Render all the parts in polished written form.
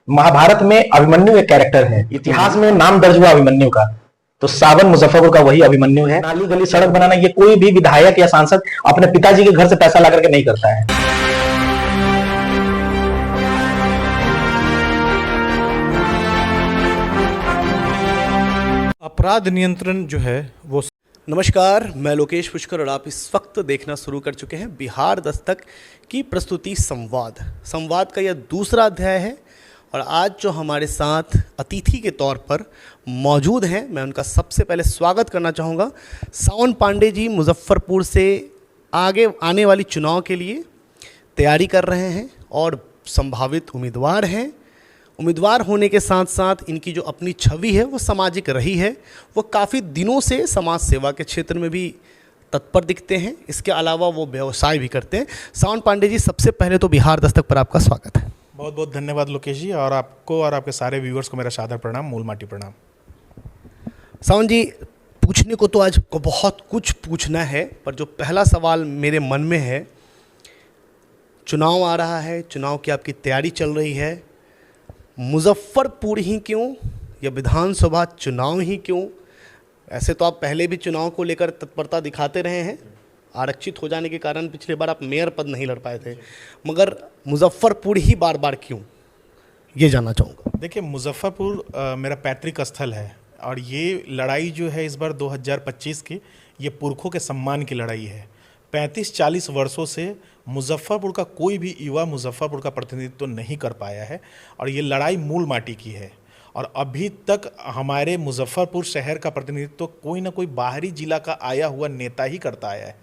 महाभारत में अभिमन्यु एक कैरेक्टर है, इतिहास में नाम दर्ज हुआ अभिमन्यु का। तो सावन मुजफ्फरपुर का वही अभिमन्यु है। नाली गली सड़क बनाना ये कोई भी विधायक या सांसद अपने पिताजी के घर से पैसा ला करके नहीं करता है। अपराध नियंत्रण जो है वो। नमस्कार, मैं लोकेश पुष्कर और आप इस वक्त देखना शुरू कर चुके हैं बिहार दस्तक की प्रस्तुति संवाद का यह दूसरा अध्याय है। और आज जो हमारे साथ अतिथि के तौर पर मौजूद हैं, मैं उनका सबसे पहले स्वागत करना चाहूँगा। सावन पांडे जी मुजफ्फरपुर से आगे आने वाली चुनाव के लिए तैयारी कर रहे हैं और संभावित उम्मीदवार हैं। उम्मीदवार होने के साथ साथ इनकी जो अपनी छवि है वो सामाजिक रही है। वो काफ़ी दिनों से समाज सेवा के क्षेत्र में भी तत्पर दिखते हैं। इसके अलावा वो व्यवसाय भी करते हैं। सावन पांडे जी, सबसे पहले तो बिहार दस्तक पर आपका स्वागत है। बहुत बहुत धन्यवाद लोकेश जी, और आपको और आपके सारे व्यूअर्स को मेरा सादर प्रणाम, मूल माटी प्रणाम। सावन जी, पूछने को तो आज को बहुत कुछ पूछना है, पर जो पहला सवाल मेरे मन में है, चुनाव आ रहा है, चुनाव की आपकी तैयारी चल रही है, मुजफ्फरपुर ही क्यों या विधानसभा चुनाव ही क्यों? ऐसे तो आप पहले भी चुनाव को लेकर तत्परता दिखाते रहे हैं। आरक्षित हो जाने के कारण पिछले बार आप मेयर पद नहीं लड़ पाए थे, मगर मुजफ्फरपुर ही बार बार क्यों, ये जानना चाहूँगा। देखिए, मुजफ्फरपुर मेरा पैतृक स्थल है, और ये लड़ाई जो है इस बार 2025 की, ये पुरखों के सम्मान की लड़ाई है। 35-40 वर्षों से मुजफ्फरपुर का कोई भी युवा मुजफ्फरपुर का प्रतिनिधित्व तो नहीं कर पाया है, और ये लड़ाई मूल माटी की है। और अभी तक हमारे मुजफ्फरपुर शहर का प्रतिनिधित्व कोई ना कोई बाहरी जिला का आया हुआ नेता ही करता आया है।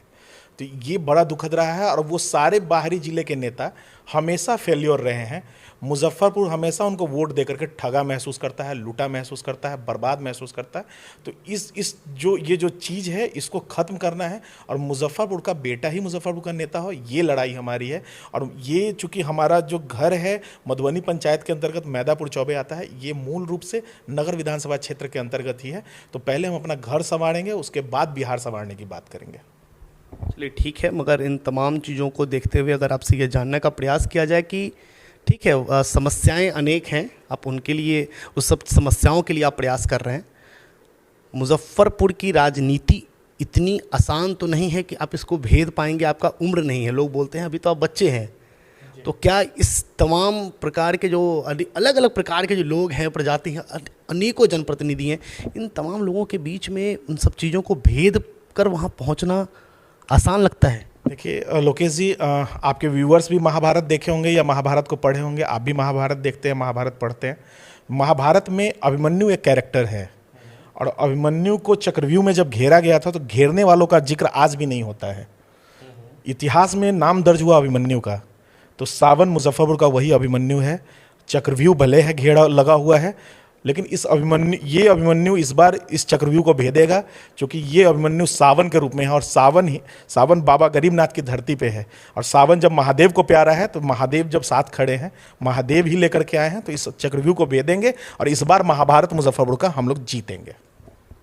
तो ये बड़ा दुखद रहा है, और वो सारे बाहरी जिले के नेता हमेशा फेल्योर रहे हैं। मुजफ्फरपुर हमेशा उनको वोट देकर के ठगा महसूस करता है, लूटा महसूस करता है, बर्बाद महसूस करता है। तो इस जो चीज़ है, इसको ख़त्म करना है, और मुजफ्फरपुर का बेटा ही मुजफ्फरपुर का नेता हो, ये लड़ाई हमारी है। और ये चूँकि हमारा जो घर है मधुबनी पंचायत के अंतर्गत मैदापुर चौबे आता है, ये मूल रूप से नगर विधानसभा क्षेत्र के अंतर्गत ही है। तो पहले हम अपना घर संवारेंगे, उसके बाद बिहार संवारने की बात करेंगे। चलिए ठीक है, मगर इन तमाम चीज़ों को देखते हुए अगर आपसे ये जानने का प्रयास किया जाए कि ठीक है, समस्याएं अनेक हैं, आप उनके लिए, उस सब समस्याओं के लिए आप प्रयास कर रहे हैं। मुजफ्फरपुर की राजनीति इतनी आसान तो नहीं है कि आप इसको भेद पाएंगे, आपका उम्र नहीं है। लोग बोलते हैं अभी तो आप बच्चे हैं। तो क्या इस तमाम प्रकार के जो अलग अलग प्रकार के जो लोग हैं, प्रजाति हैं, अनेकों जनप्रतिनिधि हैं, इन तमाम लोगों के बीच में उन सब चीज़ों को भेद कर वहाँ पहुँचना आसान लगता है? देखिए लोकेश जी, आपके व्यूअर्स भी महाभारत देखे होंगे या महाभारत को पढ़े होंगे। आप भी महाभारत देखते हैं, महाभारत पढ़ते हैं। महाभारत में अभिमन्यु एक कैरेक्टर है, और अभिमन्यु को चक्रव्यूह में जब घेरा गया था तो घेरने वालों का जिक्र आज भी नहीं होता है। इतिहास में नाम दर्ज हुआ अभिमन्यु का। तो सावन मुजफ्फरपुर का वही अभिमन्यु है। चक्रव्यूह भले है घेरा लगा हुआ है, लेकिन ये अभिमन्यु इस बार इस चक्रव्यूह को भेदेगा, क्योंकि ये अभिमन्यु सावन के रूप में है। और सावन बाबा गरीबनाथ की धरती पे है। और सावन जब महादेव को प्यारा है, तो महादेव जब साथ खड़े हैं, महादेव ही लेकर के आए हैं, तो इस चक्रव्यूह को भेदेंगे, और इस बार महाभारत मुजफ्फरपुर का हम लोग जीतेंगे।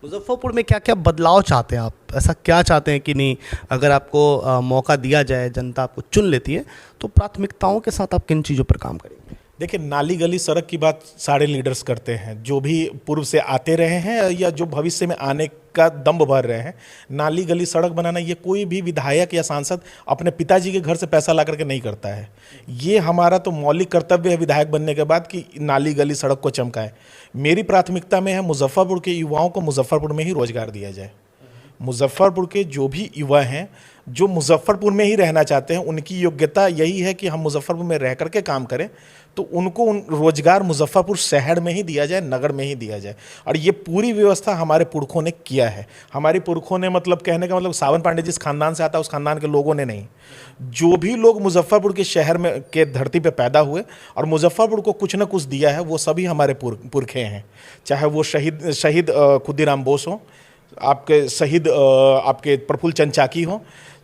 मुजफ्फरपुर में क्या क्या बदलाव चाहते हैं आप? ऐसा क्या चाहते हैं कि नहीं, अगर आपको मौका दिया जाए, जनता आपको चुन लेती है, तो प्राथमिकताओं के साथ आप किन चीज़ों पर काम करेंगे? देखिए, नाली गली सड़क की बात सारे लीडर्स करते हैं, जो भी पूर्व से आते रहे हैं या जो भविष्य में आने का दम भर रहे हैं। नाली गली सड़क बनाना ये कोई भी विधायक या सांसद अपने पिताजी के घर से पैसा ला करके नहीं करता है। ये हमारा तो मौलिक कर्तव्य है विधायक बनने के बाद कि नाली गली सड़क को चमकाएं। मेरी प्राथमिकता में है मुजफ्फरपुर के युवाओं को मुजफ्फरपुर में ही रोजगार दिया जाए। मुजफ्फरपुर के जो भी युवा हैं, जो मुजफ्फरपुर में ही रहना चाहते हैं, उनकी योग्यता यही है कि हम मुजफ्फरपुर में रह करके काम करें, तो उनको रोजगार मुजफ्फरपुर शहर में ही दिया जाए, नगर में ही दिया जाए। और ये पूरी व्यवस्था हमारे पुरखों ने किया है। हमारे पुरखों ने, मतलब कहने का मतलब सावन पांडे जिस खानदान से आता है उस खानदान के लोगों ने नहीं, जो भी लोग मुजफ्फरपुर के शहर में के धरती पे पैदा हुए और मुजफ्फरपुर को कुछ ना कुछ दिया है, वो सभी हमारे पुरखे हैं। चाहे वो शहीद खुदीराम बोस हो, आपके शहीद आपके प्रफुल्ल चंद चाकी हो,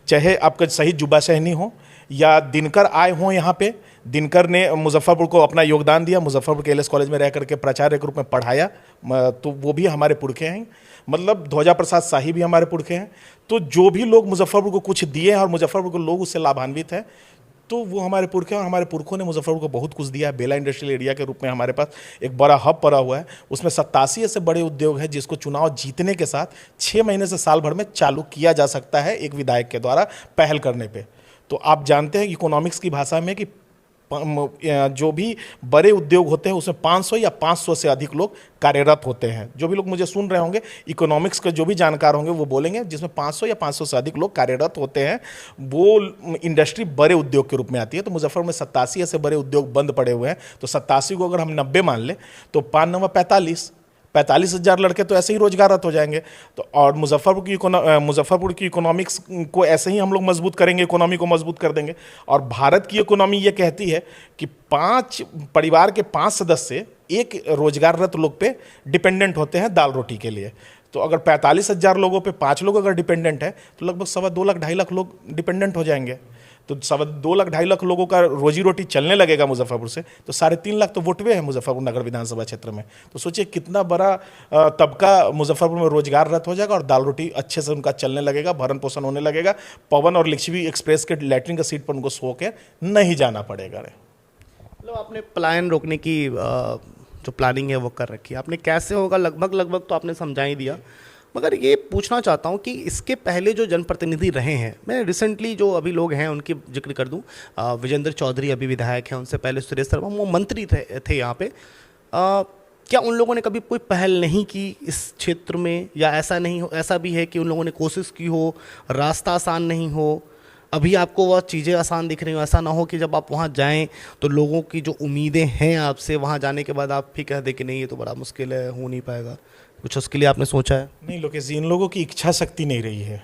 चाहे आपका शहीद जुब्बा सहनी हो, या दिनकर आए हों यहाँ पे। दिनकर ने मुजफ्फरपुर को अपना योगदान दिया, मुजफ्फरपुर के एलएस कॉलेज में रह करके प्राचार्य के रूप में पढ़ाया, तो वो भी हमारे पुरखे हैं। मतलब ध्वजा प्रसाद शाही भी हमारे पुरखे हैं। तो जो भी लोग मुजफ्फरपुर को कुछ दिए हैं और मुजफ्फरपुर के लोग उससे लाभान्वित हैं, तो वो हमारे पुरखे और हमारे पुरखों ने मुजफ्फरपुर को बहुत कुछ दिया है। बेला इंडस्ट्रियल एरिया के रूप में हमारे पास एक बड़ा हब पड़ा हुआ है, उसमें 87 ऐसे बड़े उद्योग है जिसको चुनाव जीतने के साथ 6 महीने से साल भर में चालू किया जा सकता है एक विधायक के द्वारा पहल करने पे। तो आप जानते हैं इकोनॉमिक्स की भाषा में कि जो भी बड़े उद्योग होते हैं उसमें 500 या 500 से अधिक लोग कार्यरत होते हैं। जो भी लोग मुझे सुन रहे होंगे, इकोनॉमिक्स के जो भी जानकार होंगे वो बोलेंगे जिसमें 500 या 500 से अधिक लोग कार्यरत होते हैं, वो इंडस्ट्री बड़े उद्योग के रूप में आती है। तो मुजफ्फरपुर में 87 ऐसे बड़े उद्योग बंद पड़े हुए हैं। तो 87 को अगर हम 90 मान लें तो 5 9 45,000 लड़के तो ऐसे ही रोजगाररत हो जाएंगे। तो और मुजफ्फरपुर की इकोनॉमिक्स को ऐसे ही हम लोग मजबूत करेंगे, इकोनॉमी को मजबूत कर देंगे। और भारत की इकोनॉमी ये कहती है कि 5 परिवार के 5 सदस्य एक रोजगाररत लोग पे डिपेंडेंट होते हैं दाल रोटी के लिए। तो अगर 45,000 लोगों पे 5 लोग अगर डिपेंडेंट है तो लगभग 2.25 लाख 2.5 लाख लोग डिपेंडेंट हो जाएंगे। तो 2.25 लाख 2.5 लाख लोगों का रोजी रोटी चलने लगेगा मुजफ्फरपुर से, तो 3.5 लाख तो वोटवे हैं मुजफ्फरपुर नगर विधानसभा क्षेत्र में। तो सोचिए कितना बड़ा तबका मुजफ्फरपुर में रोजगाररत हो जाएगा और दाल रोटी अच्छे से उनका चलने लगेगा, भरण पोषण होने लगेगा। पवन और लिच्छवी एक्सप्रेस के लैट्रिन के सीट पर उनको सो के नहीं जाना पड़ेगा। मतलब आपने पलायन रोकने की जो प्लानिंग है वो कर रखी है, आपने कैसे होगा लगभग तो आपने समझा ही दिया। मगर ये पूछना चाहता हूँ कि इसके पहले जो जनप्रतिनिधि रहे हैं, मैं रिसेंटली जो अभी लोग हैं उनकी जिक्र कर दूँ। विजेंद्र चौधरी अभी विधायक हैं, उनसे पहले सुरेश शर्मा वो मंत्री थे यहाँ पे। क्या उन लोगों ने कभी कोई पहल नहीं की इस क्षेत्र में, या ऐसा भी है कि उन लोगों ने कोशिश की हो, रास्ता आसान नहीं हो, अभी आपको वह चीज़ें आसान दिख रही हो? ऐसा ना हो कि जब आप वहाँ जाएं तो लोगों की जो उम्मीदें हैं आपसे, वहाँ जाने के बाद आप भी कह दें कि नहीं ये तो बड़ा मुश्किल है, हो नहीं पाएगा। कुछ उसके लिए आपने सोचा है? नहीं लोकेश जी, इन लोगों की इच्छा शक्ति नहीं रही है।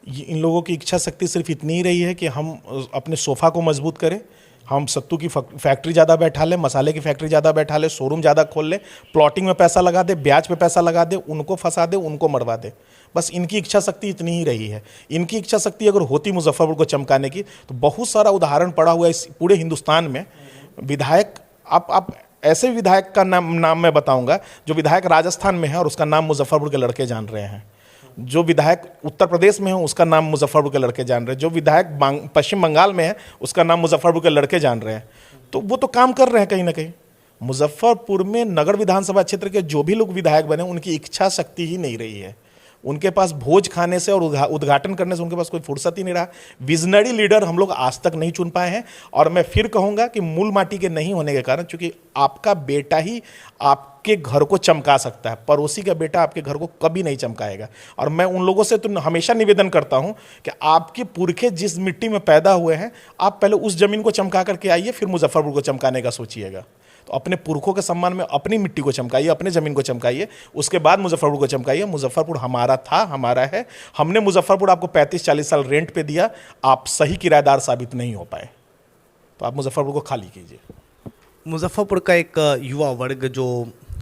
इन लोगों की इच्छा शक्ति सिर्फ इतनी ही रही है कि हम अपने सोफा को मजबूत करें, हम सत्तू की फैक्ट्री ज़्यादा बैठा लें, मसाले की फैक्ट्री ज़्यादा बैठा लें, शोरूम ज़्यादा खोल लें, प्लॉटिंग में पैसा लगा दे, ब्याज पे पैसा लगा दे, उनको फंसा दे, उनको मरवा दे। बस इनकी इच्छा शक्ति इतनी ही रही है। इनकी इच्छा शक्ति अगर होती मुजफ्फरपुर को चमकाने की तो बहुत सारा उदाहरण पड़ा हुआ है इस पूरे हिंदुस्तान में। विधायक आप ऐसे विधायक का नाम मैं बताऊंगा जो विधायक राजस्थान में है और उसका नाम मुजफ्फरपुर के लड़के जान रहे हैं। जो विधायक उत्तर प्रदेश में है उसका नाम मुजफ्फरपुर के लड़के जान रहे हैं। जो विधायक पश्चिम बंगाल में है उसका नाम मुजफ्फरपुर के लड़के जान रहे हैं। तो वो तो काम कर रहे हैं कहीं ना कहीं। मुजफ्फरपुर में नगर विधानसभा क्षेत्र के जो भी लोग विधायक बने उनकी इच्छा शक्ति ही नहीं रही है। उनके पास भोज खाने से और उद्घाटन करने से उनके पास कोई फुर्सत ही नहीं रहा। विजनरी लीडर हम लोग आज तक नहीं चुन पाए हैं। और मैं फिर कहूँगा कि मूल माटी के नहीं होने के कारण, चूंकि आपका बेटा ही आपके घर को चमका सकता है, पड़ोसी का बेटा आपके घर को कभी नहीं चमकाएगा। और मैं उन लोगों से तो हमेशा निवेदन करता हूँ कि आपके पुरखे जिस मिट्टी में पैदा हुए हैं, आप पहले उस जमीन को चमका करके आइए, फिर मुजफ्फरपुर को चमकाने का सोचिएगा। तो अपने पुरखों के सम्मान में अपनी मिट्टी को चमकाइए, अपने ज़मीन को चमकाइए, उसके बाद मुजफ्फरपुर को चमकाइए। मुजफ्फरपुर हमारा था, हमारा है। हमने मुजफ्फरपुर आपको 35-40 साल रेंट पे दिया, आप सही किराएदार साबित नहीं हो पाए, तो आप मुजफ्फरपुर को खाली कीजिए। मुजफ्फरपुर का एक युवा वर्ग जो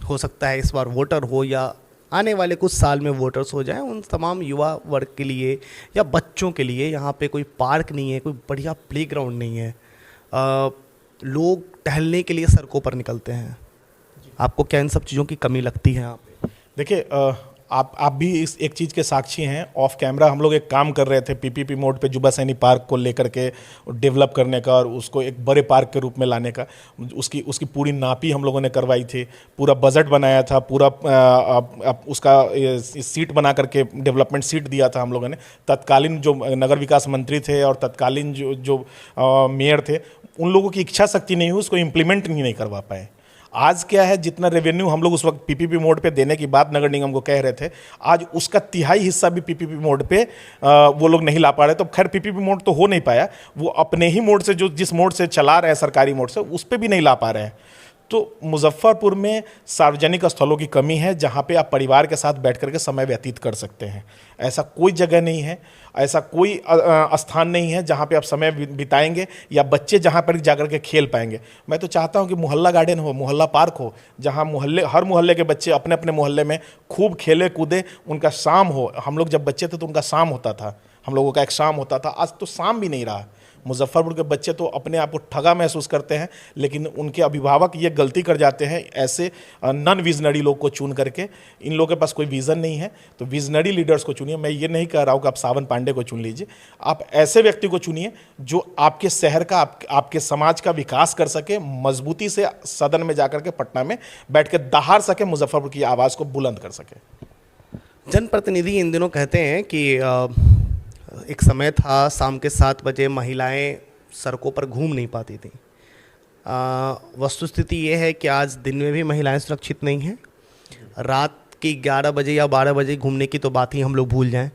हो सकता है इस बार वोटर हो या आने वाले कुछ साल में वोटर्स हो जाएं, उन तमाम युवा वर्ग के लिए या बच्चों के लिए यहाँ पे कोई पार्क नहीं है, कोई बढ़िया प्लेग्राउंड नहीं है, लोग टहलने के लिए सड़कों पर निकलते हैं। आपको क्या इन सब चीज़ों की कमी लगती है यहाँ पे? देखिए, आप भी इस एक चीज़ के साक्षी हैं। ऑफ कैमरा हम लोग एक काम कर रहे थे पीपीपी मोड पे जुबा सैनी पार्क को लेकर के डेवलप करने का और उसको एक बड़े पार्क के रूप में लाने का। उसकी पूरी नापी हम लोगों ने करवाई थी, पूरा बजट बनाया था, पूरा उसका सीट बना करके डेवलपमेंट सीट दिया था हम लोगों ने। तत्कालीन जो नगर विकास मंत्री थे और तत्कालीन जो मेयर थे, उन लोगों की इच्छा शक्ति नहीं हुई, उसको इम्प्लीमेंट नहीं करवा पाए। आज क्या है, जितना रेवेन्यू हम लोग उस वक्त पीपीपी मोड पे देने की बात नगर निगम को कह रहे थे, आज उसका 1/3 हिस्सा भी पीपीपी मोड पे वो लोग नहीं ला पा रहे। तो खैर पीपीपी मोड तो हो नहीं पाया, वो अपने ही मोड से, जो जिस मोड से चला रहे हैं सरकारी मोड से, उस पर भी नहीं ला पा रहे हैं। तो मुजफ्फरपुर में सार्वजनिक स्थलों की कमी है जहाँ पे आप परिवार के साथ बैठ करके समय व्यतीत कर सकते हैं। ऐसा कोई जगह नहीं है, ऐसा कोई स्थान नहीं है जहाँ पे आप समय बिताएंगे या बच्चे जहाँ पर जाकर के खेल पाएंगे। मैं तो चाहता हूँ कि मोहल्ला गार्डन हो, मोहल्ला पार्क हो, जहाँ हर मोहल्ले के बच्चे अपने अपने मोहल्ले में खूब खेले कूदे, उनका शाम हो। हम लोग जब बच्चे थे तो उनका शाम होता था, हम लोगों का एक शाम होता था। आज तो शाम भी नहीं रहा। मुजफ्फरपुर के बच्चे तो अपने आप को ठगा महसूस करते हैं, लेकिन उनके अभिभावक ये गलती कर जाते हैं ऐसे नॉन विजनरी लोग को चुन करके। इन लोगों के पास कोई विज़न नहीं है, तो विजनरी लीडर्स को चुनिए। मैं ये नहीं कह रहा हूँ कि आप सावन पांडे को चुन लीजिए, आप ऐसे व्यक्ति को चुनिए जो आपके शहर का आपके समाज का विकास कर सके, मजबूती से सदन में जाकर के पटना में बैठ के दहाड़ सके, मुजफ्फरपुर की आवाज़ को बुलंद कर सके। जनप्रतिनिधि इन दिनों कहते हैं कि एक समय था शाम के 7 बजे महिलाएं सड़कों पर घूम नहीं पाती थी। वस्तुस्थिति ये है कि आज दिन में भी महिलाएं सुरक्षित नहीं हैं। रात के 11 बजे या 12 बजे घूमने की तो बात ही हम लोग भूल जाएं।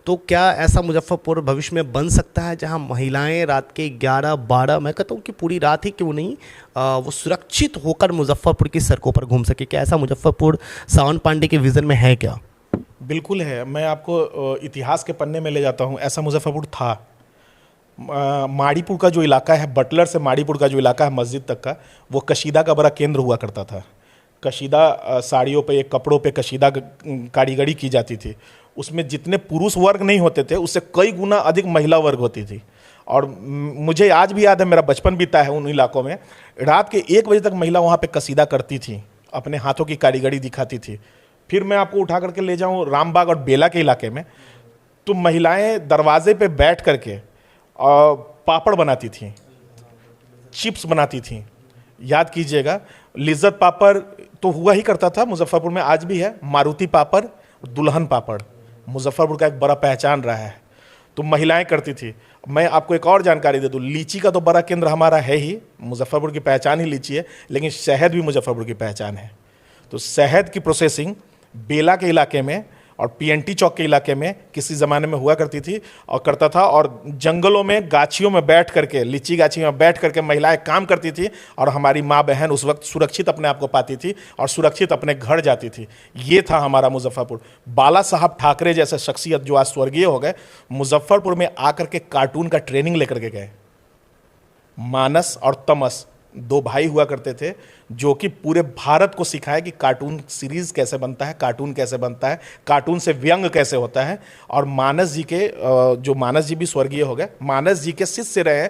तो क्या ऐसा मुजफ्फरपुर भविष्य में बन सकता है जहां महिलाएं रात के 11-12, मैं कहता हूं कि पूरी रात ही क्यों नहीं, वो सुरक्षित होकर मुजफ्फरपुर की सड़कों पर घूम सके? क्या ऐसा मुजफ्फरपुर सावन पांडे के विज़न में है क्या? बिल्कुल है। मैं आपको इतिहास के पन्ने में ले जाता हूँ। ऐसा मुजफ्फरपुर था। माड़ीपुर का जो इलाका है, बटलर से माड़ीपुर का जो इलाका है मस्जिद तक का, वो कशीदा का बड़ा केंद्र हुआ करता था। कशीदा साड़ियों पे, कपड़ों पे कशीदा कारीगरी की जाती थी। उसमें जितने पुरुष वर्ग नहीं होते थे, उससे कई गुना अधिक महिला वर्ग होती थी। और मुझे आज भी याद है, मेरा बचपन बीता है उन इलाकों में। रात के 1 बजे तक महिला वहाँ पे कसीदा करती थी, अपने हाथों की कारीगरी दिखाती थी। फिर मैं आपको उठा करके ले जाऊँ रामबाग और बेला के इलाके में, तो महिलाएं दरवाजे पे बैठ करके पापड़ बनाती थीं, चिप्स बनाती थीं। याद कीजिएगा, लिज्जत पापड़ तो हुआ ही करता था मुजफ्फरपुर में, आज भी है। मारुति पापड़, दुल्हन पापड़ मुजफ्फरपुर का एक बड़ा पहचान रहा है, तो महिलाएं करती थी। मैं आपको एक और जानकारी दे दूं, लीची का तो बड़ा केंद्र हमारा है ही, मुजफ्फरपुर की पहचान ही लीची है, लेकिन शहद भी मुजफ्फरपुर की पहचान है। तो शहद की प्रोसेसिंग बेला के इलाके में और पीएनटी चौक के इलाके में किसी ज़माने में हुआ करती थी और करता था। और जंगलों में, गाछियों में बैठ करके, लीची गाछी में बैठ करके महिलाएं काम करती थी, और हमारी माँ बहन उस वक्त सुरक्षित अपने आप को पाती थी और सुरक्षित अपने घर जाती थी। ये था हमारा मुजफ्फरपुर। बाला साहब ठाकरे जैसे शख्सियत जो आज स्वर्गीय हो गए, मुजफ्फरपुर में आकर के कार्टून का ट्रेनिंग लेकर के गए। मानस और तमस 2 भाई हुआ करते थे, जो कि पूरे भारत को सिखाए कि कार्टून सीरीज कैसे बनता है, कार्टून कैसे बनता है, कार्टून से व्यंग कैसे होता है। और मानस जी के, जो मानस जी भी स्वर्गीय हो गए, मानस जी के शिष्य रहे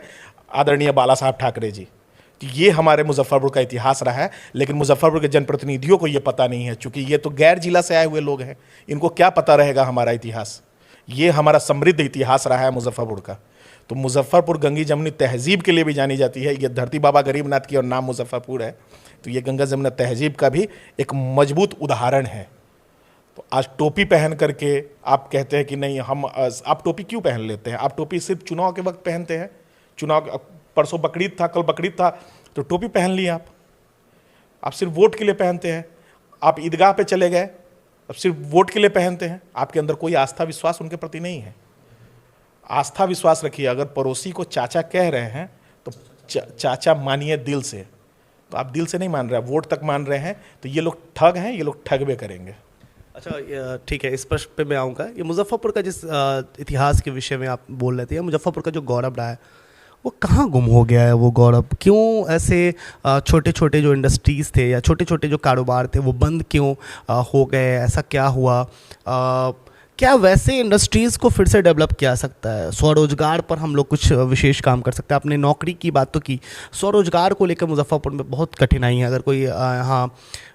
आदरणीय बाला साहब ठाकरे जी। तो ये हमारे मुजफ्फरपुर का इतिहास रहा है, लेकिन मुजफ्फरपुर के जनप्रतिनिधियों को ये पता नहीं है, चूँकि ये तो गैर जिला से आए हुए लोग हैं, इनको क्या पता रहेगा हमारा इतिहास। ये हमारा समृद्ध इतिहास रहा है मुजफ्फरपुर का। तो मुजफ्फरपुर गंगी जमुनी तहजीब के लिए भी जानी जाती है। ये धरती बाबा गरीबनाथ की और नाम मुजफ्फरपुर है, तो ये गंगा जमुना तहजीब का भी एक मजबूत उदाहरण है। तो आज टोपी पहन करके आप कहते हैं कि नहीं हम, आप टोपी क्यों पहन लेते हैं? आप टोपी सिर्फ चुनाव के वक्त पहनते हैं। चुनाव, परसों बकरीद था, कल बकरीद था, तो टोपी पहन ली आप सिर्फ वोट के लिए पहनते हैं। आप ईदगाह पे चले गए, अब सिर्फ वोट के लिए पहनते हैं। आपके अंदर कोई आस्था विश्वास उनके प्रति नहीं है। आस्था विश्वास रखिए। अगर पड़ोसी को चाचा कह रहे हैं तो चाचा मानिए दिल से। तो आप दिल से नहीं मान रहे, आप वोट तक मान रहे हैं, तो ये लोग ठग हैं, ये लोग ठगबे करेंगे। अच्छा, ठीक है, इस प्रश्न पे मैं आऊँगा। ये मुजफ्फरपुर का जिस इतिहास के विषय में आप बोल रहे थे, मुजफ्फरपुर का जो गौरव रहा है, वो कहाँ गुम हो गया है? वो गौरव क्यों ऐसे छोटे छोटे जो इंडस्ट्रीज़ थे या छोटे छोटे जो कारोबार थे वो बंद क्यों हो गए? ऐसा क्या हुआ? क्या वैसे इंडस्ट्रीज़ को फिर से डेवलप किया सकता है? स्वरोजगार पर हम लोग कुछ विशेष काम कर सकते हैं। आपने नौकरी की बात तो की, स्वरोजगार को लेकर मुजफ्फरपुर में बहुत कठिनाई है। अगर कोई यहाँ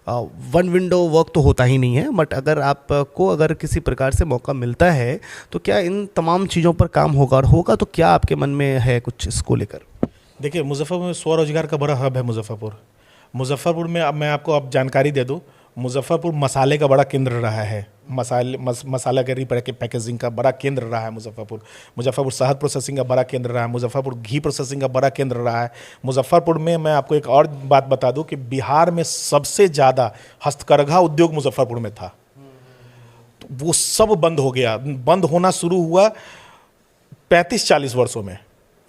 वन विंडो वर्क तो होता ही नहीं है, बट अगर आपको अगर किसी प्रकार से मौका मिलता है तो क्या इन तमाम चीज़ों पर काम होगा? और होगा तो क्या आपके मन में है कुछ इसको लेकर? देखिए, मुजफ्फरपुर में स्वरोजगार का बड़ा हब है। मुजफ्फरपुर में अब मैं आपको अब जानकारी दे दूँ, मुजफ्फरपुर मसाले का बड़ा केंद्र रहा है। मसालागरी पैकेजिंग का बड़ा केंद्र रहा है मुजफ्फरपुर शहद प्रोसेसिंग का बड़ा केंद्र रहा है, मुजफ्फरपुर घी प्रोसेसिंग का बड़ा केंद्र रहा है। मुजफ्फरपुर में मैं आपको एक और बात बता दूं कि बिहार में सबसे ज़्यादा हस्तकरघा उद्योग मुजफ्फरपुर में था। तो वो सब बंद हो गया, बंद होना शुरू हुआ 35-40 वर्षों में।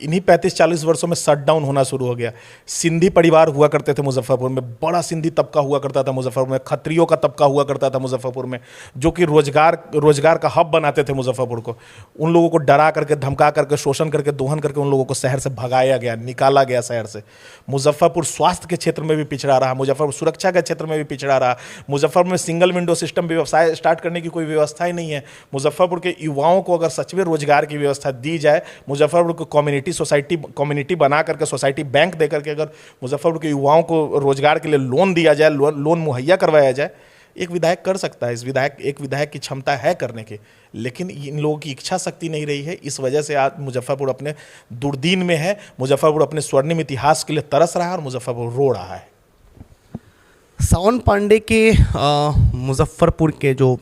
इन्हीं 35-40 वर्षों में शट डाउन होना शुरू हो गया। सिंधी परिवार हुआ करते थे मुजफ्फरपुर में, बड़ा सिंधी तबका हुआ करता था मुजफ्फरपुर में, खत्रियों का तबका हुआ करता था मुजफ्फरपुर में, जो कि रोजगार का हब बनाते थे मुजफ्फरपुर को। उन लोगों को डरा करके, धमका करके, शोषण करके, दोहन करके उन लोगों को शहर से भगाया गया, निकाला गया शहर से। मुजफ्फरपुर स्वास्थ्य के क्षेत्र में भी पिछड़ा रहा, मुजफ्फरपुर सुरक्षा के क्षेत्र में भी पिछड़ा रहा। मुजफ्फरपुर में सिंगल विंडो सिस्टम व्यवसाय स्टार्ट करने की कोई व्यवस्था ही नहीं है। मुजफ्फरपुर के युवाओं को अगर सच में रोजगार की व्यवस्था दी जाए, मुजफ्फरपुर को कम्युनिटी सोसाइटी कम्युनिटी बना करके सोसाइटी बैंक दे करके अगर मुजफ्फरपुर के युवाओं को रोजगार के लिए लोन दिया जाए, लोन मुहैया करवाया जाए, एक विधायक कर सकता है। एक विधायक की क्षमता है करने की, लेकिन इन लोगों की इच्छा शक्ति नहीं रही है। इस वजह से आज मुजफ्फरपुर अपने दुर्दीन में है, मुजफ्फरपुर अपने स्वर्णिम इतिहास के लिए तरस रहा है और मुजफ्फरपुर रो रहा है। सावन पांडे के मुजफ्फरपुर के जो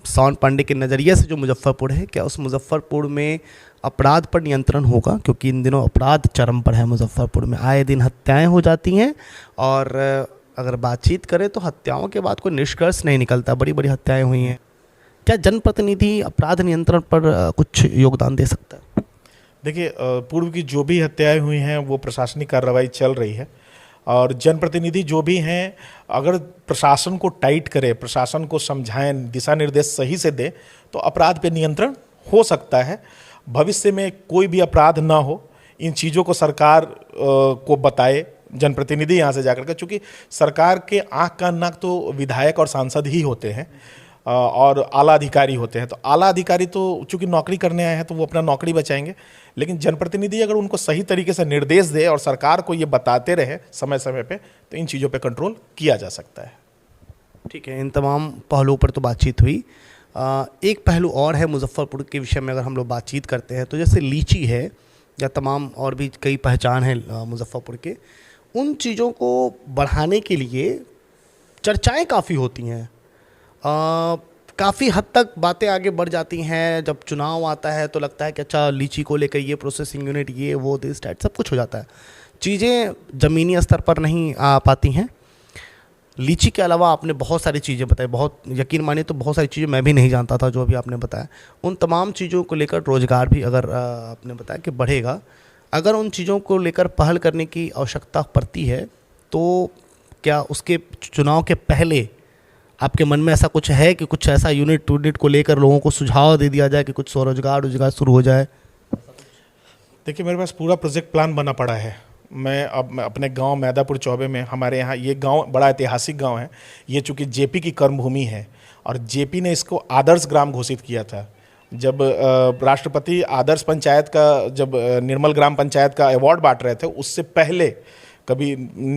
सावन पांडे के नज़रिए से जो मुजफ्फरपुर है, क्या उस मुजफ्फरपुर में अपराध पर नियंत्रण होगा? क्योंकि इन दिनों अपराध चरम पर है मुजफ्फरपुर में, आए दिन हत्याएं हो जाती हैं और अगर बातचीत करें तो हत्याओं के बाद कोई निष्कर्ष नहीं निकलता, बड़ी बड़ी हत्याएं हुई हैं। क्या जनप्रतिनिधि अपराध नियंत्रण पर कुछ योगदान दे सकता है? देखिए, पूर्व की जो भी हत्याएं हुई हैं वो प्रशासनिक कार्रवाई चल रही है और जनप्रतिनिधि जो भी हैं, अगर प्रशासन को टाइट करे, प्रशासन को समझाएं, दिशा निर्देश सही से दे, तो अपराध पे नियंत्रण हो सकता है। भविष्य में कोई भी अपराध ना हो, इन चीज़ों को सरकार को बताए जनप्रतिनिधि यहाँ से जाकर के, चूँकि सरकार के आँख कान नाक तो विधायक और सांसद ही होते हैं और आला अधिकारी होते हैं। तो आला अधिकारी तो चूँकि नौकरी करने आए हैं तो वो अपना नौकरी बचाएंगे, लेकिन जनप्रतिनिधि अगर उनको सही तरीके से निर्देश दे और सरकार को ये बताते रहे समय समय पे, तो इन चीज़ों पे कंट्रोल किया जा सकता है। ठीक है, इन तमाम पहलुओं पर तो बातचीत हुई। एक पहलू और है मुजफ्फरपुर के विषय में, अगर हम लोग बातचीत करते हैं तो जैसे लीची है या तमाम और भी कई पहचान है मुजफ्फरपुर के, उन चीज़ों को बढ़ाने के लिए चर्चाएं काफ़ी होती हैं, काफ़ी हद तक बातें आगे बढ़ जाती हैं। जब चुनाव आता है तो लगता है कि अच्छा लीची को लेकर ये प्रोसेसिंग यूनिट, ये वो दिस डैट सब कुछ हो जाता है, चीज़ें ज़मीनी स्तर पर नहीं आ पाती हैं। लीची के अलावा आपने बहुत सारी चीज़ें बताई, बहुत यकीन मानिए तो बहुत सारी चीज़ें मैं भी नहीं जानता था जो अभी आपने बताया। उन तमाम चीज़ों को लेकर रोज़गार भी अगर आपने बताया कि बढ़ेगा, अगर उन चीज़ों को लेकर पहल करने की आवश्यकता पड़ती है तो क्या उसके चुनाव के पहले आपके मन में ऐसा कुछ है कि कुछ ऐसा यूनिट को लेकर लोगों को सुझाव दे दिया जाए कि कुछ रोजगार शुरू हो जाए? देखिए, मेरे पास पूरा प्रोजेक्ट प्लान बना पड़ा है। मैं अपने गांव मैदापुर चौबे में, हमारे यहाँ ये गांव बड़ा ऐतिहासिक गांव है। ये चूँकि जेपी की कर्मभूमि है और जेपी ने इसको आदर्श ग्राम घोषित किया था। जब राष्ट्रपति आदर्श पंचायत का, जब निर्मल ग्राम पंचायत का अवार्ड बांट रहे थे, उससे पहले कभी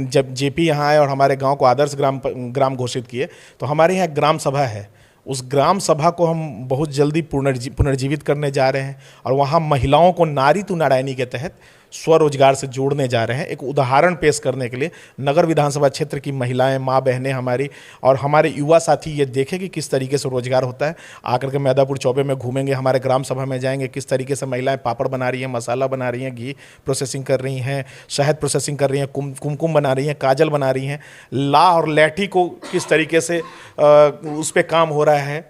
जब जेपी यहाँ आए और हमारे गांव को आदर्श ग्राम घोषित किए, तो हमारे यहाँ ग्राम सभा है। उस ग्राम सभा को हम बहुत जल्दी पुनर्जीवित करने जा रहे हैं और वहाँ महिलाओं को नारी तू नारायणी के तहत स्वरोजगार से जोड़ने जा रहे हैं। एक उदाहरण पेश करने के लिए नगर विधानसभा क्षेत्र की महिलाएं, माँ बहनें हमारी और हमारे युवा साथी ये देखें कि किस तरीके से रोजगार होता है। आकर के मैदापुर चौबे में घूमेंगे, हमारे ग्राम सभा में जाएंगे, किस तरीके से महिलाएं पापड़ बना रही हैं, मसाला बना रही हैं, घी प्रोसेसिंग कर रही हैं, शहद प्रोसेसिंग कर रही हैं, कुमकुम बना रही हैं, काजल बना रही हैं, ला और लैठी को किस तरीके से उस पर काम हो रहा है।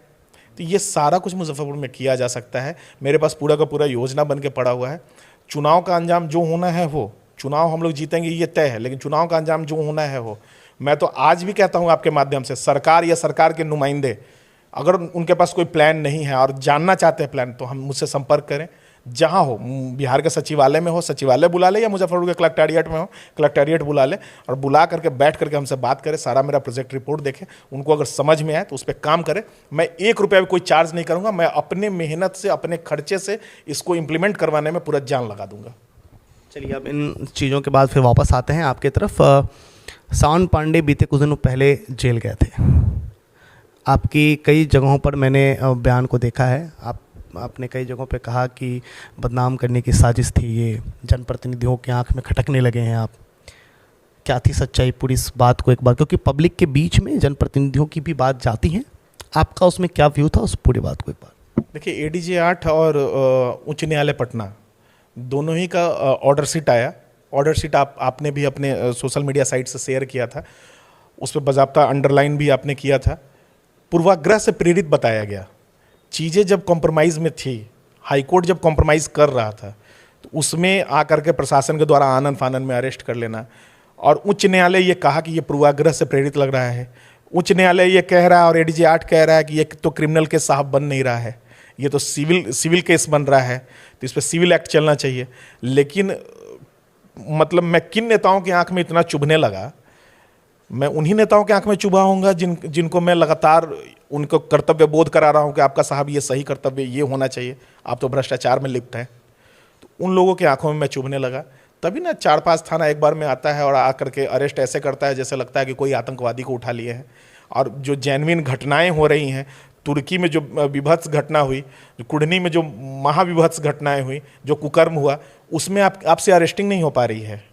तो ये सारा कुछ मुजफ्फरपुर में किया जा सकता है। मेरे पास पूरा का पूरा योजना बन के पड़ा हुआ है। चुनाव का अंजाम जो होना है हो, चुनाव हम लोग जीतेंगे ये तय है, लेकिन चुनाव का अंजाम जो होना है हो। मैं तो आज भी कहता हूँ आपके माध्यम से, सरकार या सरकार के नुमाइंदे अगर उनके पास कोई प्लान नहीं है और जानना चाहते हैं प्लान, तो हम मुझसे संपर्क करें। जहाँ हो, बिहार के सचिवालय में हो, सचिवालय बुला ले, या मुजफ्फरपुर के कलेक्टेरिएट में हो, कलेक्टेरिएट बुला ले और बुला करके बैठ करके हमसे बात करें, सारा मेरा प्रोजेक्ट रिपोर्ट देखें। उनको अगर समझ में आए तो उस पर काम करें। मैं 1 रुपया भी कोई चार्ज नहीं करूँगा। मैं अपने मेहनत से, अपने खर्चे से इसको इम्प्लीमेंट करवाने में पूरा जान लगा दूंगा। चलिए, अब इन चीज़ों के बाद फिर वापस आते हैं आपके तरफ। सावन पांडे बीते कुछ दिनों पहले जेल गए थे। आपकी कई जगहों पर मैंने बयान को देखा है, आपने कई जगहों पे कहा कि बदनाम करने की साजिश थी, ये जनप्रतिनिधियों की आंख में खटकने लगे हैं आप। क्या थी सच्चाई पूरी इस बात को एक बार, क्योंकि पब्लिक के बीच में जनप्रतिनिधियों की भी बात जाती है, आपका उसमें क्या व्यू था उस पूरी बात को एक बार? देखिए, एडीजे 8 और उच्च न्यायालय पटना दोनों ही का ऑर्डर शीट आया। ऑर्डर शीट आपने भी अपने सोशल मीडिया साइट से शेयर किया था, उस पर बाज़ाब्ता अंडरलाइन भी आपने किया था। पूर्वाग्रह से प्रेरित बताया गया। चीज़ें जब कॉम्प्रोमाइज़ में थी, हाईकोर्ट जब कॉम्प्रोमाइज़ कर रहा था, तो उसमें आकर के प्रशासन के द्वारा आनन फानन में अरेस्ट कर लेना, और उच्च न्यायालय ये कहा कि ये पूर्वाग्रह से प्रेरित लग रहा है। उच्च न्यायालय ये कह रहा है और एडीजे 8 कह रहा है कि ये तो क्रिमिनल केस साहब बन नहीं रहा है, ये तो सिविल केस बन रहा है, तो इस पर सिविल एक्ट चलना चाहिए। लेकिन मतलब मैं किन नेताओं की आंख में इतना चुभने लगा, मैं उन्हीं नेताओं के आंख में चुभा होऊंगा जिनको मैं लगातार उनको कर्तव्य बोध करा रहा हूं कि आपका साहब ये सही कर्तव्य ये होना चाहिए, आप तो भ्रष्टाचार में लिप्त हैं। तो उन लोगों की आंखों में मैं चुभने लगा। तभी ना 4-5 थाना एक बार में आता है और आकर के अरेस्ट ऐसे करता है जैसे लगता है कि कोई आतंकवादी को उठा लिए हैं। और जो जेन्युइन घटनाएं हो रही हैं, तुर्की में जो विभत्स घटना हुई, जो कुढ़नी में जो महाविभत्स घटनाएं हुई, जो कुकर्म हुआ, उसमें आपसे अरेस्टिंग नहीं हो पा रही है।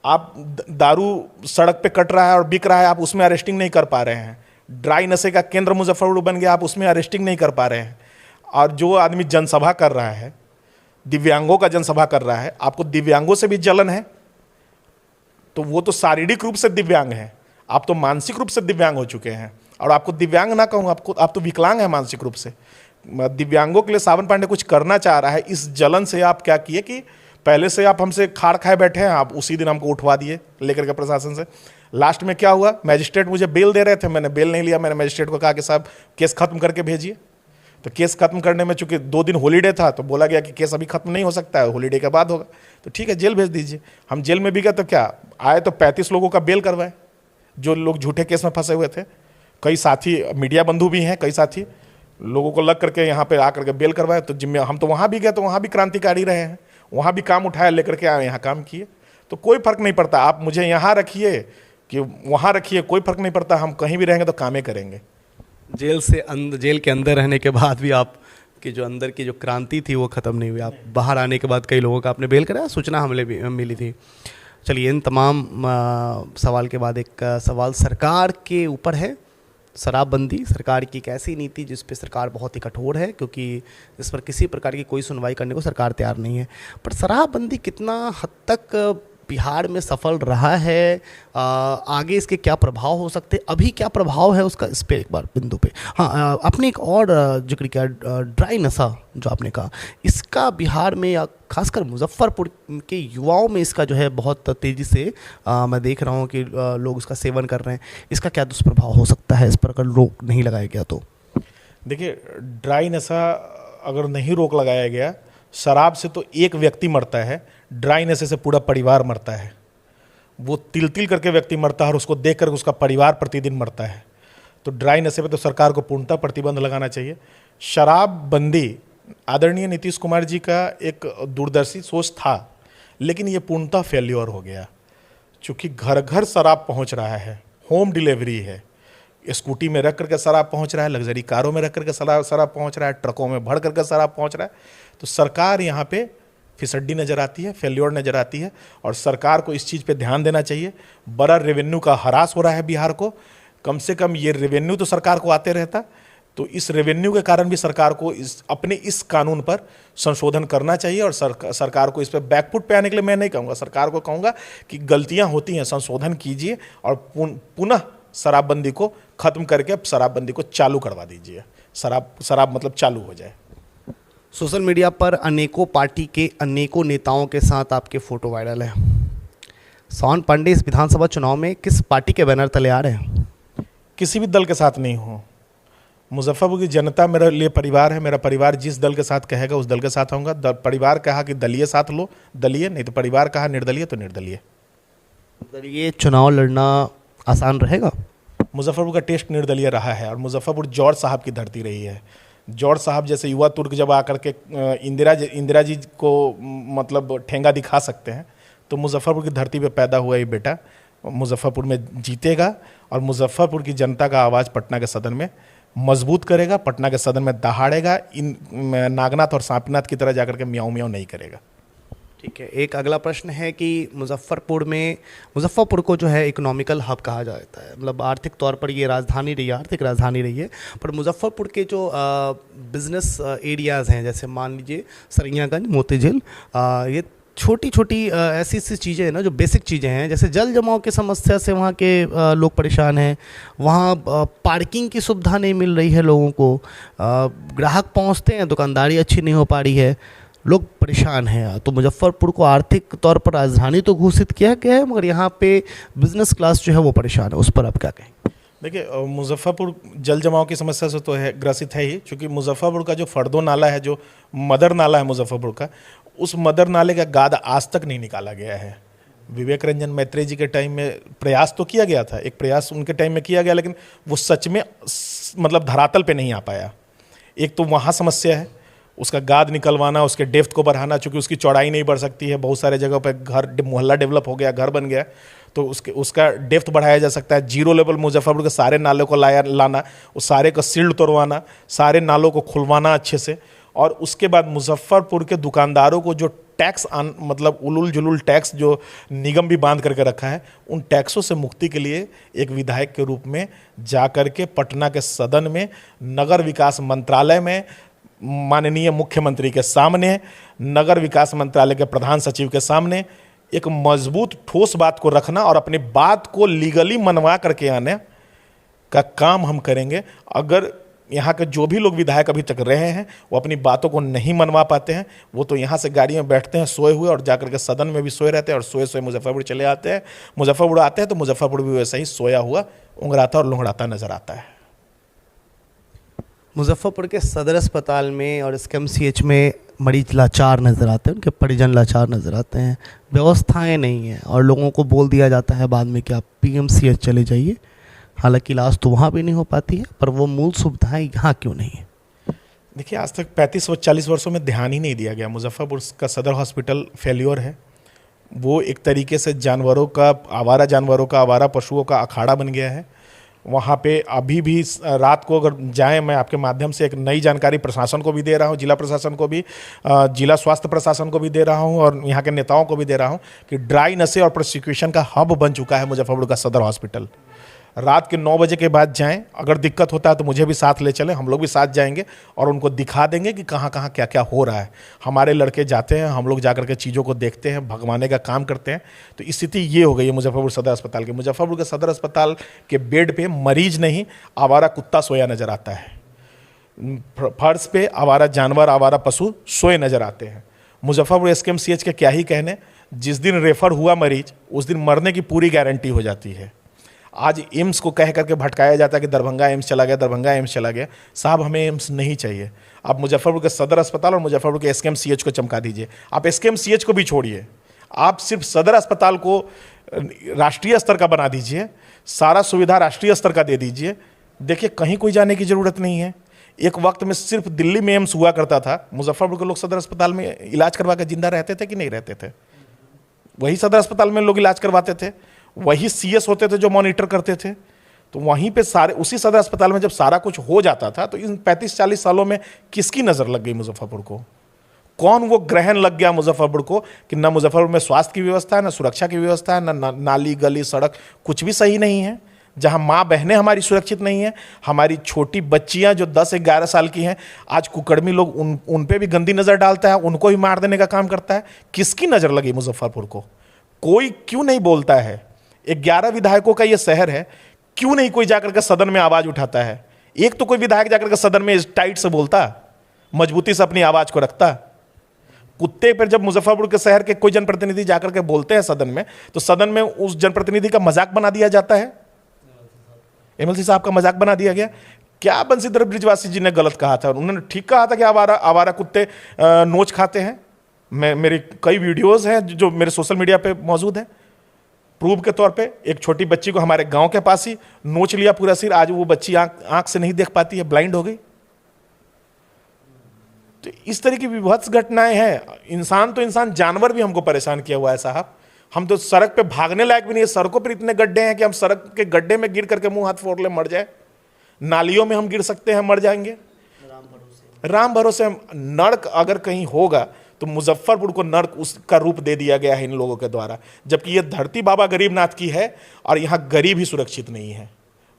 आप दारू सड़क पे कट रहा है और बिक रहा है, आप उसमें अरेस्टिंग नहीं कर पा रहे हैं। ड्राई नशे का केंद्र मुजफ्फरपुर बन गया, आप उसमें अरेस्टिंग नहीं कर पा रहे हैं। और जो आदमी जनसभा कर रहा है, दिव्यांगों का जनसभा कर रहा है, आपको दिव्यांगों से भी जलन है, तो वो तो शारीरिक रूप से दिव्यांग है, आप तो मानसिक रूप से दिव्यांग हो चुके हैं। और आपको दिव्यांग ना कहूँ, आप तो विकलांग हैं मानसिक रूप से। दिव्यांगों के लिए सावन पांडे कुछ करना चाह रहा है। इस जलन से आप क्या किए कि पहले से आप हमसे खाड़ खाए बैठे हैं, आप उसी दिन हमको उठवा दिए लेकर के प्रशासन से। लास्ट में क्या हुआ, मैजिस्ट्रेट मुझे बेल दे रहे थे, मैंने बेल नहीं लिया। मैंने मैजिस्ट्रेट को कहा कि साहब केस खत्म करके भेजिए। तो केस खत्म करने में चूंकि 2 दिन हॉलीडे था, तो बोला गया कि केस अभी खत्म नहीं हो सकता है, हॉलीडे के बाद होगा। तो ठीक है, जेल भेज दीजिए। हम जेल में भी गए तो क्या आए, तो 35 लोगों का बेल करवाए जो लोग झूठे केस में फंसे हुए थे। कई साथी मीडिया बंधु भी हैं, कई साथी लोगों को लग करके यहाँ पे आकर के बेल करवाए। तो जिम्मे हम तो वहाँ भी गए, तो वहाँ भी क्रांतिकारी रहे हैं, वहाँ भी काम उठाया लेकर के आए, यहाँ काम किए। तो कोई फर्क नहीं पड़ता, आप मुझे यहाँ रखिए कि वहाँ रखिए, कोई फर्क नहीं पड़ता। हम कहीं भी रहेंगे तो कामें करेंगे। जेल के अंदर रहने के बाद भी आप कि जो अंदर की जो क्रांति थी वो ख़त्म नहीं हुई। आप बाहर आने के बाद कई लोगों का आपने बेल कराया, सूचना हमले भी मिली थी। चलिए, इन तमाम सवाल के बाद एक सवाल सरकार के ऊपर है। शराबबंदी सरकार की एक ऐसी नीति जिस पे सरकार बहुत ही कठोर है, क्योंकि इस पर किसी प्रकार की कोई सुनवाई करने को सरकार तैयार नहीं है। पर शराबबंदी कितना हद तक बिहार में सफल रहा है, आगे इसके क्या प्रभाव हो सकते, अभी क्या प्रभाव है उसका, इस पे एक बार बिंदु पे। हाँ, आपने एक और जिक्र किया, ड्राई नशा जो आपने कहा, इसका बिहार में या खासकर मुजफ्फरपुर के युवाओं में इसका जो है बहुत तेज़ी से मैं देख रहा हूँ कि लोग इसका सेवन कर रहे हैं। इसका क्या दुष्प्रभाव हो सकता है इस पर अगर रोक नहीं लगाया गया तो? देखिए, ड्राई नशा अगर नहीं रोक लगाया गया, शराब से तो एक व्यक्ति मरता है, ड्राई नशे से पूरा परिवार मरता है। वो तिल तिल करके व्यक्ति मरता है और उसको देख कर उसका परिवार प्रतिदिन मरता है। तो ड्राई नशे पे तो सरकार को पूर्णतः प्रतिबंध लगाना चाहिए। शराबबंदी आदरणीय नीतीश कुमार जी का एक दूरदर्शी सोच था, लेकिन ये पूर्णतः फेल्योर हो गया। चूँकि घर घर शराब पहुँच रहा है, होम डिलीवरी है, स्कूटी में रख करके शराब पहुँच रहा है, लग्जरी कारों में रख करके शराब पहुँच रहा है, ट्रकों में भर करके शराब पहुँच रहा है। तो सरकार यहाँ पे फिसड्डी नज़र आती है, फेल्योर नज़र आती है, और सरकार को इस चीज़ पे ध्यान देना चाहिए। बड़ा रेवेन्यू का हरास हो रहा है बिहार को, कम से कम ये रेवेन्यू तो सरकार को आते रहता। तो इस रेवेन्यू के कारण भी सरकार को अपने इस कानून पर संशोधन करना चाहिए। और सरकार को इस पर बैकफुट पे आने के लिए मैं नहीं कहूँगा, सरकार को कहूँगा कि गलतियाँ होती हैं, संशोधन कीजिए और पुनः शराबबंदी को ख़त्म करके अब शराबबंदी को चालू करवा दीजिए। शराब मतलब चालू हो जाए। सोशल मीडिया पर अनेकों पार्टी के अनेकों नेताओं के साथ आपके फ़ोटो वायरल है। सावन पांडे इस विधानसभा चुनाव में किस पार्टी के बैनर तले आ रहे हैं? किसी भी दल के साथ नहीं हूँ। मुजफ्फरपुर की जनता मेरे लिए परिवार है। मेरा परिवार जिस दल के साथ कहेगा उस दल के साथ आऊँगा। परिवार कहा कि दलीय साथ लो, दलीय, नहीं तो परिवार कहा निर्दलीय तो निर्दलीय। ये चुनाव लड़ना आसान रहेगा? मुजफ्फरपुर का टेस्ट निर्दलीय रहा है और मुजफ्फरपुर जॉर्ज साहब की धरती रही है। जॉर्ज साहब जैसे युवा तुर्क जब आकर के इंदिरा जी को मतलब ठेंगा दिखा सकते हैं, तो मुजफ्फरपुर की धरती पे पैदा हुआ ये बेटा मुजफ्फरपुर में जीतेगा और मुजफ्फरपुर की जनता का आवाज़ पटना के सदन में मजबूत करेगा, पटना के सदन में दहाड़ेगा। इन नागनाथ और सांपनाथ की तरह जाकर के म्याऊं म्याऊं नहीं करेगा। ठीक है, एक अगला प्रश्न है कि मुजफ्फरपुर को जो है इकोनॉमिकल हब कहा जाता है, मतलब आर्थिक तौर पर ये राजधानी रही है, आर्थिक राजधानी रही है। पर मुजफ्फरपुर के जो बिजनेस एरियाज़ हैं, जैसे मान लीजिए सरैयागंज, मोती झील, ये छोटी छोटी ऐसी चीज़ें हैं ना जो बेसिक चीज़ें हैं, जैसे जल जमाव की समस्या से वहाँ के लोग परेशान हैं। वहाँ पार्किंग की सुविधा नहीं मिल रही है लोगों को, ग्राहक पहुँचते हैं, दुकानदारी अच्छी नहीं हो पा रही है, लोग परेशान हैं। तो मुजफ्फरपुर को आर्थिक तौर पर राजधानी तो घोषित किया गया है, मगर यहाँ पे बिजनेस क्लास जो है वो परेशान है। उस पर आप क्या कहें? देखिए, मुजफ्फरपुर जल जमाव की समस्या से तो है ग्रसित है ही, क्योंकि मुजफ्फरपुर का जो फर्दो नाला है, जो मदर नाला है मुजफ्फरपुर का, उस मदर नाले का गाद आज तक नहीं निकाला गया है। विवेक रंजन मैत्री जी के टाइम में प्रयास तो किया गया था, एक प्रयास उनके टाइम में किया गया, लेकिन वो सच में मतलब धरातल पे नहीं आ पाया। एक तो वहाँ समस्या है, उसका गाद निकलवाना, उसके डेप्थ को बढ़ाना, चूँकि उसकी चौड़ाई नहीं बढ़ सकती है, बहुत सारे जगह पे घर मोहल्ला डेवलप हो गया, घर बन गया, तो उसका डेप्थ बढ़ाया जा सकता है। जीरो लेवल मुजफ्फरपुर के सारे नालों को लाना, उस सारे का सील्ड तोड़वाना, सारे नालों को खुलवाना अच्छे से, और उसके बाद मुजफ्फरपुर के दुकानदारों को जो टैक्स मतलब उलूल जुलूल टैक्स जो निगम भी बांध करके रखा है, उन टैक्सों से मुक्ति के लिए एक विधायक के रूप में जा कर के पटना के सदन में, नगर विकास मंत्रालय में, माननीय मुख्यमंत्री के सामने, नगर विकास मंत्रालय के प्रधान सचिव के सामने एक मजबूत ठोस बात को रखना और अपनी बात को लीगली मनवा करके आने का काम हम करेंगे। अगर यहाँ के जो भी लोग विधायक अभी तक रहे हैं वो अपनी बातों को नहीं मनवा पाते हैं, वो तो यहाँ से गाड़ी में बैठते हैं सोए हुए और जाकर के सदन में भी सोए रहते हैं और सोए सोए मुजफ्फरपुर चले आते हैं। मुजफ्फरपुर आते हैं तो मुजफ्फरपुर भी वैसे ही सोया हुआ, उंगराता और लुंगड़ाता नजर आता है। मुजफ्फरपुर के सदर अस्पताल में और SKMCH में मरीज लाचार नज़र आते हैं, उनके परिजन लाचार नज़र आते हैं, व्यवस्थाएं नहीं हैं और लोगों को बोल दिया जाता है बाद में कि आप PMCH चले जाइए। हालांकि इलाज तो वहाँ भी नहीं हो पाती है, पर वो मूल सुविधाएं यहाँ क्यों नहीं है? देखिए, आज तक 35-40 वर्षों में ध्यान ही नहीं दिया गया। मुजफ्फरपुर का सदर हॉस्पिटल फेल्योर है। वो एक तरीके से जानवरों का, आवारा जानवरों का, आवारा पशुओं का अखाड़ा बन गया है। वहाँ पे अभी भी रात को अगर जाएं, मैं आपके माध्यम से एक नई जानकारी प्रशासन को भी दे रहा हूँ, जिला प्रशासन को भी, जिला स्वास्थ्य प्रशासन को भी दे रहा हूँ और यहाँ के नेताओं को भी दे रहा हूँ कि ड्राई नशे और प्रोसिक्यूशन का हब बन चुका है मुजफ्फरपुर का सदर हॉस्पिटल। रात के 9 बजे के बाद जाएं, अगर दिक्कत होता है तो मुझे भी साथ ले चलें, हम लोग भी साथ जाएंगे और उनको दिखा देंगे कि कहाँ कहाँ क्या क्या हो रहा है। हमारे लड़के जाते हैं, हम लोग जाकर के चीज़ों को देखते हैं, भगवाने का काम करते हैं। तो स्थिति ये हो गई है मुजफ्फरपुर सदर अस्पताल की। मुजफ्फरपुर के सदर अस्पताल के बेड पे मरीज नहीं, आवारा कुत्ता सोया नज़र आता है। फर्श पे आवारा जानवर, आवारा पशु सोए नज़र आते हैं। मुजफ्फरपुर SKMCH के क्या ही कहने, जिस दिन रेफर हुआ मरीज उस दिन मरने की पूरी गारंटी हो जाती है। आज एम्स को कह करके भटकाया जाता है कि दरभंगा एम्स चला गया, दरभंगा एम्स चला गया। साहब, हमें एम्स नहीं चाहिए। आप मुजफ्फरपुर के सदर अस्पताल और मुजफ्फरपुर के SKMCH को चमका दीजिए। आप SKMCH को भी छोड़िए, आप सिर्फ सदर अस्पताल को राष्ट्रीय स्तर का बना दीजिए, सारा सुविधा राष्ट्रीय स्तर का दे दीजिए। देखिए, कहीं कोई जाने की ज़रूरत नहीं है। एक वक्त में सिर्फ दिल्ली में एम्स हुआ करता था, मुजफ्फरपुर के लोग सदर अस्पताल में इलाज करवा कर जिंदा रहते थे कि नहीं रहते थे? वही सदर अस्पताल में लोग इलाज करवाते थे, वही CS होते थे जो मॉनिटर करते थे। तो वहीं पे सारे, उसी सदर अस्पताल में जब सारा कुछ हो जाता था, तो इन 35-40 सालों में किसकी नज़र लग गई मुजफ्फरपुर को? कौन वो ग्रहण लग गया मुजफ्फरपुर को कि ना मुजफ्फरपुर में स्वास्थ्य की व्यवस्था है, ना सुरक्षा की व्यवस्था है, ना नाली गली सड़क कुछ भी सही नहीं है। जहाँ माँ बहनें हमारी सुरक्षित नहीं है, हमारी छोटी बच्चियाँ जो 10-11 साल की हैं, आज कुकर्मी लोग उन पे भी गंदी नज़र डालता है, उनको भी मार देने का काम करता है। किसकी नज़र लगी मुजफ्फरपुर को? कोई क्यों नहीं बोलता है? 11 विधायकों का ये शहर है, क्यों नहीं कोई जाकर के सदन में आवाज उठाता है? एक तो कोई विधायक जाकर के सदन में टाइट से बोलता, मजबूती से अपनी आवाज को रखता। कुत्ते पर जब मुजफ्फरपुर के शहर के कोई जनप्रतिनिधि जाकर के बोलते हैं सदन में, तो सदन में उस जनप्रतिनिधि का मजाक बना दिया जाता है। MLC साहब का मजाक बना दिया गया। क्या बंशीधर ब्रिजवासी जी ने गलत कहा था? उन्होंने ठीक कहा था कि आवारा कुत्ते नोच खाते हैं। मेरे कई वीडियोस हैं जो मेरे सोशल मीडिया पे मौजूद हैं। प्रूफ के तौर पे एक छोटी बच्ची को हमारे गांव के पास ही नोच लिया पूरा सिर। आज वो बच्ची आंख से नहीं देख पाती है, ब्लाइंड हो गई। तो इस तरह की विभत्स घटनाएं हैं। इंसान तो इंसान, जानवर भी हमको परेशान किया हुआ है साहब। हम तो सड़क पे भागने लायक भी नहीं है। सड़कों पर इतने गड्ढे हैं कि हम सड़क के गड्ढे में गिर करके मुंह हाथ फोड़ ले, मर जाए। नालियों में हम गिर सकते हैं, मर जाएंगे। राम भरोसे। नर्क अगर कहीं होगा तो मुजफ्फरपुर को नर्क उसका रूप दे दिया गया है इन लोगों के द्वारा, जबकि ये धरती बाबा गरीबनाथ की है और यहाँ गरीब ही सुरक्षित नहीं है।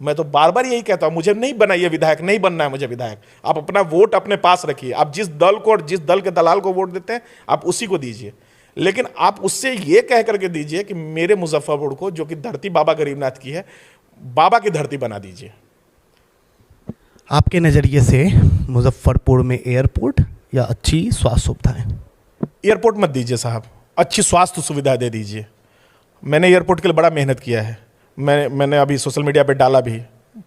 मैं तो बार बार यही कहता हूँ, मुझे नहीं बनाइए विधायक, नहीं बनना है मुझे विधायक। आप अपना वोट अपने पास रखिए। आप जिस दल को और जिस दल के दलाल को वोट देते हैं आप उसी को दीजिए, लेकिन आप उससे ये कह करके दीजिए कि मेरे मुजफ्फरपुर को, जो कि धरती बाबा गरीबनाथ की है, बाबा की धरती बना दीजिए। आपके नज़रिए से मुजफ्फरपुर में एयरपोर्ट या अच्छी स्वास्थ्य सुविधाएं? एयरपोर्ट मत दीजिए साहब, अच्छी स्वास्थ्य सुविधा दे दीजिए। मैंने एयरपोर्ट के लिए बड़ा मेहनत किया है। मैंने अभी सोशल मीडिया पे डाला भी,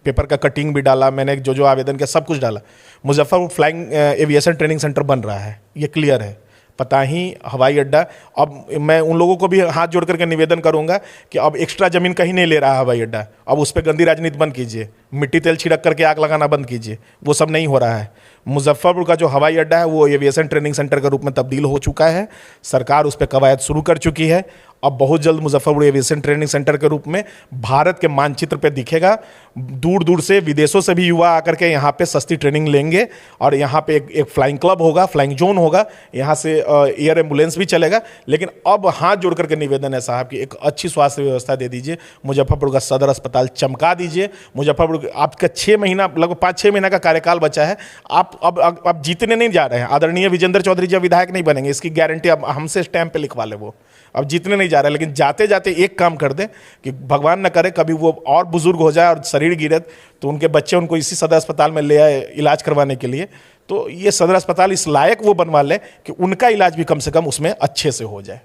पेपर का कटिंग भी डाला, मैंने जो आवेदन किया सब कुछ डाला। Muzaffarpur flying aviation training centre बन रहा है, ये क्लियर है। पता ही हवाई अड्डा, अब मैं उन लोगों को भी हाथ जोड़ करके निवेदन करूंगा कि अब एक्स्ट्रा ज़मीन कहीं नहीं ले रहा है हवाई अड्डा। अब उस पर गंदी राजनीति बंद कीजिए, मिट्टी तेल छिड़क करके आग लगाना बंद कीजिए, वो सब नहीं हो रहा है। मुजफ्फरपुर का जो हवाई अड्डा है वो एविएशन ट्रेनिंग सेंटर के रूप में तब्दील हो चुका है। सरकार उस पर कवायद शुरू कर चुकी है। अब बहुत जल्द मुजफ्फरपुर एविएशन ट्रेनिंग सेंटर के रूप में भारत के मानचित्र पे दिखेगा। दूर दूर से, विदेशों से भी युवा आकर के यहाँ पे सस्ती ट्रेनिंग लेंगे और यहाँ पे एक फ्लाइंग क्लब होगा, फ्लाइंग जोन होगा, यहाँ से एयर एम्बुलेंस भी चलेगा। लेकिन अब हाथ जोड़ करके निवेदन है साहब कि एक अच्छी स्वास्थ्य व्यवस्था दे दीजिए, मुजफ्फरपुर का सदर अस्पताल चमका दीजिए। मुजफ्फरपुर आपका 6 महीना, लगभग 5-6 महीना का कार्यकाल बचा है। आप अब जीतने नहीं जा रहे हैं। आदरणीय विजेंद्र चौधरी जी विधायक नहीं बनेंगे, इसकी गारंटी अब हमसे स्टैंप पे लिखवा ले। वो अब जीतने नहीं जा रहे, लेकिन जाते जाते एक काम कर दें कि भगवान न करे कभी वो और बुजुर्ग हो जाए और शरीर गिरे तो उनके बच्चे उनको इसी सदर अस्पताल में ले आए इलाज करवाने के लिए। तो ये सदर अस्पताल इस लायक वो बनवा ले कि उनका इलाज भी कम से कम उसमें अच्छे से हो जाए।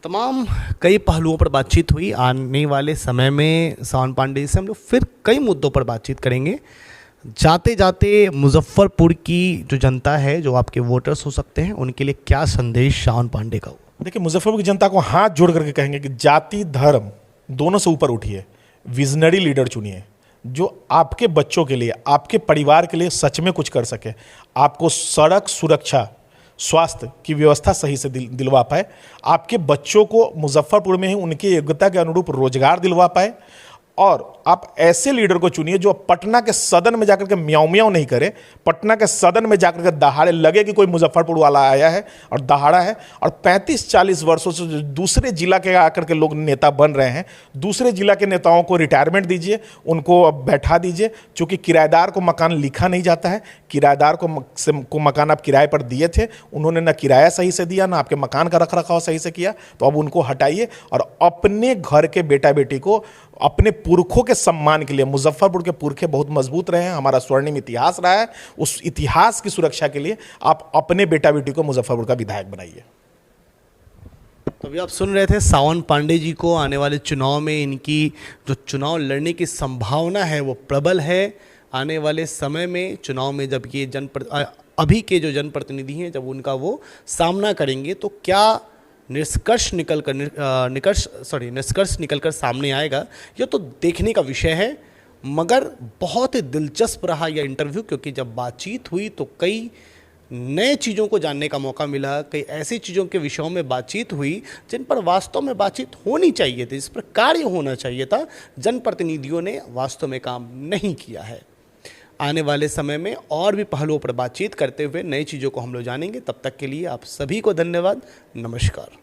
तमाम कई पहलुओं पर बातचीत हुई। आने वाले समय में सावन पांडे से हम लोग फिर कई मुद्दों पर बातचीत करेंगे। जाते जाते मुजफ्फरपुर की जो जनता है, जो आपके वोटर्स हो सकते हैं, उनके लिए क्या संदेश सावन पांडे का हो? देखिए, मुजफ्फरपुर की जनता को हाथ जोड़ करके कहेंगे कि जाति धर्म दोनों से ऊपर उठिए, विजनरी लीडर चुनिए जो आपके बच्चों के लिए, आपके परिवार के लिए सच में कुछ कर सके, आपको सड़क सुरक्षा, स्वास्थ्य की व्यवस्था सही से दिलवा पाए, आपके बच्चों को मुजफ्फरपुर में ही उनकी योग्यता के अनुरूप रोजगार दिलवा पाए। और आप ऐसे लीडर को चुनिए जो पटना के सदन में जाकर के म्याऊं म्याऊं नहीं करे, पटना के सदन में जाकर के दहाड़े लगे कि कोई मुजफ्फरपुर वाला आया है और दहाड़ा है। और 35-40 वर्षों से जो दूसरे जिला के आकर के लोग नेता बन रहे हैं, दूसरे जिला के नेताओं को रिटायरमेंट दीजिए, उनको बैठा दीजिए। चूंकि किराएदार को मकान लिखा नहीं जाता है, किराएदार को मकान आप किराए पर दिए थे, उन्होंने ना किराया सही से दिया, ना आपके मकान का रख रखाव सही से किया, तो अब उनको हटाइए और अपने घर के बेटा बेटी को, अपने पुरखों के सम्मान के लिए, मुजफ्फरपुर के पुरखे बहुत मजबूत रहे हैं, हमारा स्वर्णिम इतिहास रहा है, उस इतिहास की सुरक्षा के लिए आप अपने बेटा बेटी को मुजफ्फरपुर का विधायक बनाइए। तो अभी आप सुन रहे थे सावन पांडे जी को। आने वाले चुनाव में इनकी जो चुनाव लड़ने की संभावना है वो प्रबल है। आने वाले समय में चुनाव में जब ये अभी के जो जनप्रतिनिधि हैं, जब उनका वो सामना करेंगे तो क्या निष्कर्ष निकल कर सामने आएगा, ये तो देखने का विषय है। मगर बहुत ही दिलचस्प रहा यह इंटरव्यू, क्योंकि जब बातचीत हुई तो कई नए चीज़ों को जानने का मौका मिला, कई ऐसी चीज़ों के विषयों में बातचीत हुई जिन पर वास्तव में बातचीत होनी चाहिए थी, जिस पर कार्य होना चाहिए था। जनप्रतिनिधियों ने वास्तव में काम नहीं किया है। आने वाले समय में और भी पहलुओं पर बातचीत करते हुए नई चीज़ों को हम लोग जानेंगे। तब तक के लिए आप सभी को धन्यवाद। नमस्कार।